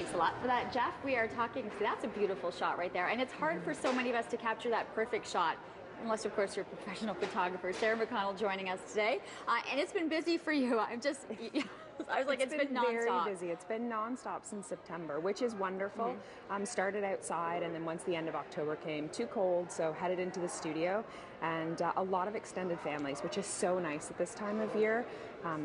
Thanks a lot for that, Jeff. We are talking, see, that's a beautiful shot right there. And it's hard for so many of us to capture that perfect shot, unless, of course, you're a professional photographer. Sara McConnell joining us today. And it's been busy for you. I was like, it's been nonstop. Very busy. It's been nonstop since September, which is wonderful. Started outside, and then once the end of October came, too cold, so headed into the studio. And a lot of extended families, which is so nice at this time of year.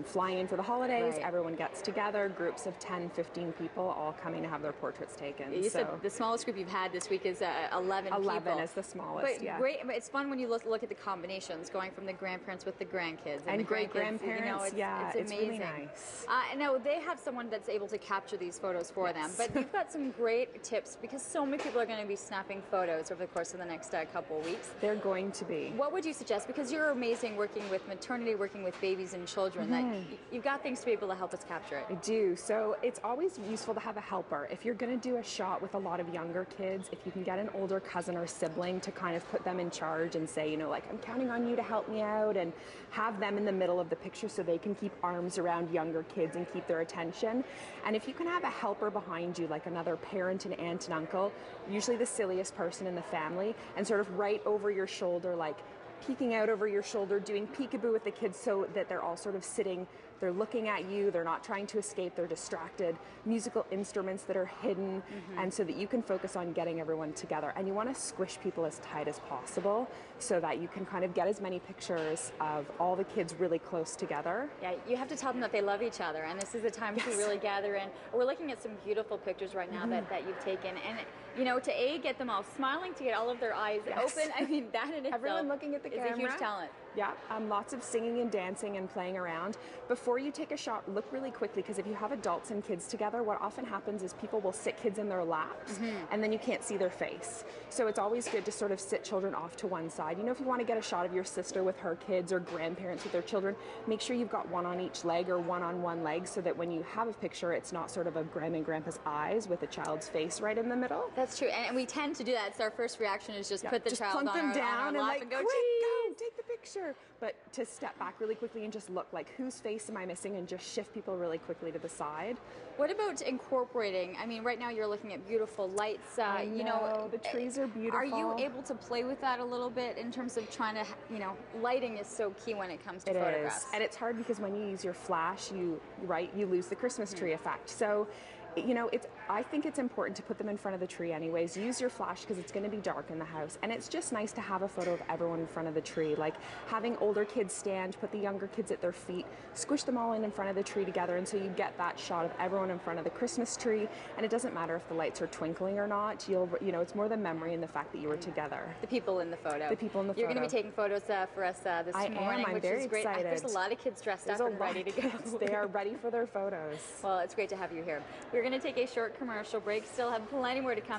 Flying in for the holidays, everyone gets together, groups of 10, 15 people all coming to have their portraits taken. You said the smallest group you've had this week is 11 people. 11 is the smallest, but great, but it's fun when you look at the combinations, going from the grandparents with the grandkids. And the great-grandparents, it's amazing. It's really nice. Now, they have someone that's able to capture these photos for them, but you've got some great tips, because so many people are going to be snapping photos over the course of the next couple of weeks. They're going to be. What would you suggest? Because you're amazing working with maternity, working with babies and children, that you've got things to be able to help us capture it. I do. So it's always useful to have a helper. If you're going to do a shot with a lot of younger kids, if you can get an older cousin or sibling to kind of put them in charge and say, you know, like, I'm counting on you to help me out, and have them in the middle of the picture so they can keep arms around younger kids and keep their attention. And if you can have a helper behind you, like another parent, an aunt and uncle, usually the silliest person in the family, and sort of right over your shoulder, like peeking out over your shoulder, doing peekaboo with the kids so that they're all sort of sitting, they're looking at you, they're not trying to escape, they're distracted, musical instruments that are hidden, and so that you can focus on getting everyone together. And you want to squish people as tight as possible so that you can kind of get as many pictures of all the kids really close together. Yeah, you have to tell them that they love each other, and this is the time to really gather in. We're looking at some beautiful pictures right now that you've taken, and you know, to get them all smiling, to get all of their eyes open, I mean, that in itself everyone looking at the camera is a huge talent. Yeah, lots of singing and dancing and playing around. Before you take a shot, look really quickly, because if you have adults and kids together, what often happens is people will sit kids in their laps, and then you can't see their face. So it's always good to sort of sit children off to one side. You know, if you want to get a shot of your sister with her kids, or grandparents with their children, make sure you've got one on each leg or one on one leg, so that when you have a picture, it's not sort of a grandma and grandpa's eyes with a child's face right in the middle. That's true, and we tend to do that. It's our first reaction is just put the child plunk them down on our lap and and go, quick, cheese! go, take the picture. But to step back really quickly and just look, like, whose face am I missing, and just shift people really quickly to the side. What about incorporating? I mean, right now you're looking at beautiful lights. You know, the trees are beautiful. Are you able to play with that a little bit in terms of trying to, you know, lighting is so key when it comes to photographs. It is. And it's hard because when you use your flash, you lose the Christmas tree effect. So, you know, I think it's important to put them in front of the tree anyways. Use your flash because it's going to be dark in the house, and it's just nice to have a photo of everyone in front of the tree, like having older kids stand, put the younger kids at their feet, squish them all in front of the tree together, and so you get that shot of everyone in front of the Christmas tree. And it doesn't matter if the lights are twinkling or not. You know, it's more the memory and the fact that you were together. The people in the photo. The people in the photo. You're going to be taking photos for us this morning, I'm very great. excited. There's a lot of kids dressed up and ready to go. They are ready for their photos. Well, it's great to have you here. We're going to take a short commercial break. Still have plenty more to come.